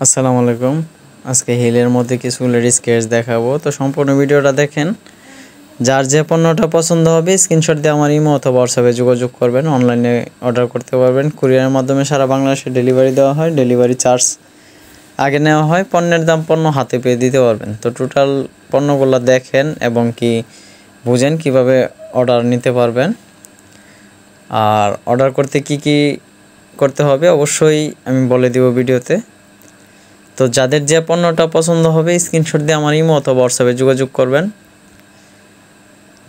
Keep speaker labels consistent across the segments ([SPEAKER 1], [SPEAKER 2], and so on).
[SPEAKER 1] আসসালামু আলাইকুম। আজকে হিলের মধ্যে কিছু লেডিস স্কেচ দেখাবো, তো সম্পূর্ণ ভিডিওটা দেখেন। যার যে পণ্যটা পছন্দ হবে স্ক্রিনশট দিয়ে আমার ইমো অথবা হোয়াটসঅ্যাপে যোগাযোগ করবেন, অনলাইনে অর্ডার করতে পারবেন। কুরিয়ারের মাধ্যমে সারা বাংলাদেশে ডেলিভারি দেওয়া হয়, ডেলিভারি চার্জ আগে নেওয়া হয়। পণ্যের দাম পণ্য হাতে পেয়ে দিতে পারবেন। তো টোটাল পণ্যগুলো দেখেন এবং কি বুঝেন কিভাবে অর্ডার নিতে পারবেন। আর অর্ডার করতে কি কি করতে হবে অবশ্যই আমি বলে দিব ভিডিওতে। তো যাদের যে পণ্যটা পছন্দ হবে স্ক্রিনশট দিয়ে আমার ইমো অথবা হোয়াটসঅ্যাপে যোগাযোগ করবেন।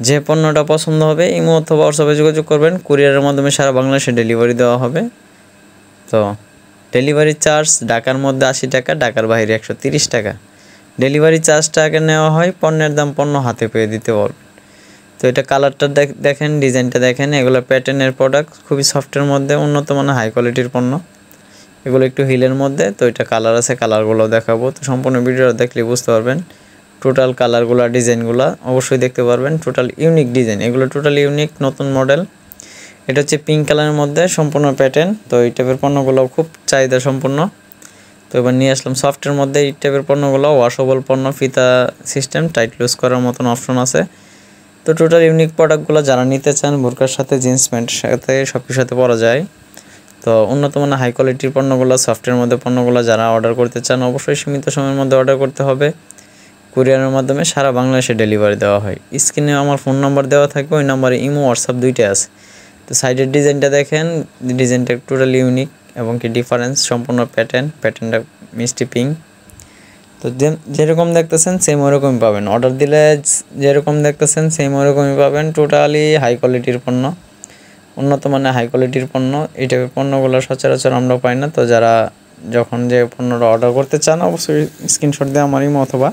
[SPEAKER 1] যে পণ্যটা পছন্দ হবে ইমো অথবা হোয়াটসঅ্যাপে যোগাযোগ করবেন। কুরিয়ারের মাধ্যমে সারা বাংলাদেশে ডেলিভারি দেওয়া হবে। তো ডেলিভারি চার্জ ঢাকার মধ্যে 80 টাকা, ঢাকার বাইরে 130 টাকা। ডেলিভারি চার্জটা আগে নেওয়া হয়, পণ্যের দাম পণ্য হাতে পেয়ে দিতে পারবেন। তো এটা কালারটা দেখেন, ডিজাইনটা দেখেন। এগুলো প্যাটার্নের প্রোডাক্ট, খুবই সফটের মধ্যে, উন্নত মানের হাই কোয়ালিটির পণ্য। এগুলো একটু হিলের মধ্যে। তো এটা কালার আছে, কালারগুলো দেখাবো। তো সম্পূর্ণ ভিডিওটা দেখলে বুঝতে পারবেন। টোটাল কালারগুলো, ডিজাইনগুলো অবশ্যই দেখতে পারবেন। টোটাল ইউনিক ডিজাইন, এগুলো টোটাল ইউনিক, নতুন মডেল। এটা হচ্ছে পিঙ্ক কালারের মধ্যে সম্পূর্ণ প্যাটার্ন। তো এই টাইপের পণ্যগুলো খুব চাহিদা সম্পূর্ণ। তো এবার নিয়ে আসলাম সফটের মধ্যে এই টাইপের পণ্যগুলো, ওয়াশেবল পণ্য, ফিতা সিস্টেম, টাইট লুজ করার মতন অপশন আছে। তো টোটাল ইউনিক প্রোডাক্টগুলো যারা নিতে চান, বোরকার সাথে জিন্স প্যান্টের সাথে সব কিছুর সাথে পরা যায়। তো উন্নত মানের হাই কোয়ালিটির পণ্যগুলো, সফটের মধ্যে পণ্যগুলো যারা অর্ডার করতে চান অবশ্যই সীমিত সময়ের মধ্যে অর্ডার করতে হবে। কুরিয়ারের মাধ্যমে সারা বাংলাদেশে ডেলিভারি দেওয়া হয়। স্ক্রিনে আমার ফোন নাম্বার দেওয়া থাকবে, ওই নাম্বারে ইমো হোয়াটসঅ্যাপ দুইটাই আছে। তো সাইডের ডিজাইনটা দেখেন, ডিজাইনটা টোটালি ইউনিক এবং কি ডিফারেন্স সম্পূর্ণ প্যাটার্নটা মিষ্টি পিঙ্ক। তো যেরকম দেখতেছেন সেম ওরকমই পাবেন। অর্ডার দিলে যেরকম দেখতেছেন সেম ওরকমই পাবেন। টোটালি হাই কোয়ালিটির পণ্য, উন্নত মানের হাই কোয়ালিটির পণ্য। এই টাইপের পণ্যগুলো সচরাচর আমরা পাই না। তো যারা যখন যে পণ্যটা অর্ডার করতে চান অবশ্যই স্ক্রিনশট দিয়ে আমার ইমো অথবা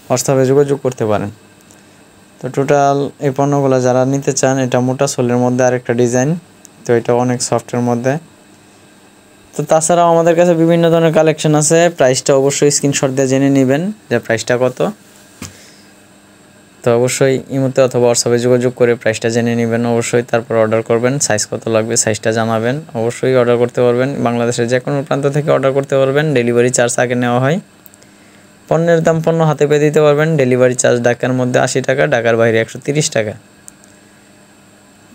[SPEAKER 1] হোয়াটসঅ্যাপে যোগাযোগ করতে পারেন। তো টোটাল এই পণ্যগুলো যারা নিতে চান, এটা মোটা সোলের মধ্যে আরেকটা ডিজাইন। তো এটা অনেক সফটের মধ্যে। তো তাছাড়াও আমাদের কাছে বিভিন্ন ধরনের কালেকশন আছে। প্রাইসটা অবশ্যই স্ক্রিনশট দিয়ে জেনে নেবেন যে প্রাইসটা কত। তো অবশ্যই ইমোতে অথবা হোয়াটসঅ্যাপে যোগাযোগ করে প্রাইসটা জেনে নেবেন অবশ্যই। তারপর অর্ডার করবেন। সাইজ কত লাগবে সাইজটা জানাবেন, অবশ্যই অর্ডার করতে পারবেন। বাংলাদেশের যে কোনো প্রান্ত থেকে অর্ডার করতে পারবেন। ডেলিভারি চার্জ আগে নেওয়া হয়। পণ্যের দাম পণ্য হাতে পেয়ে দিতে পারবেন। ডেলিভারি চার্জ ঢাকার মধ্যে 80 টাকা, ঢাকার বাইরে 130 টাকা।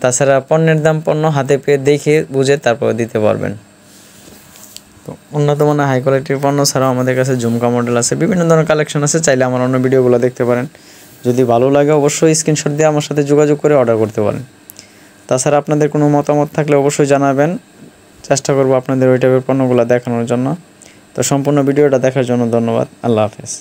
[SPEAKER 1] তাছাড়া পণ্যের দাম পণ্য হাতে পেয়ে দেখে বুঝে তারপর দিতে পারবেন। তো উন্নত মানের হাই কোয়ালিটির পণ্য ছাড়াও আমাদের কাছে ঝুমকা মডেল আছে, বিভিন্ন ধরনের কালেকশন আছে। চাইলে আমার অন্য ভিডিওগুলো দেখতে পারেন। যদি ভালো লাগে অবশ্যই স্ক্রিনশট দিয়ে আমার সাথে যোগাযোগ করে অর্ডার করতে পারেন। তাছাড়া আপনাদের কোনো মতামত থাকলে অবশ্যই জানাবেন, চেষ্টা করব আপনাদের ওই টাইপের পণ্যগুলো দেখানোর জন্য। তো সম্পূর্ণ ভিডিওটা দেখার জন্য ধন্যবাদ। আল্লাহ হাফেজ।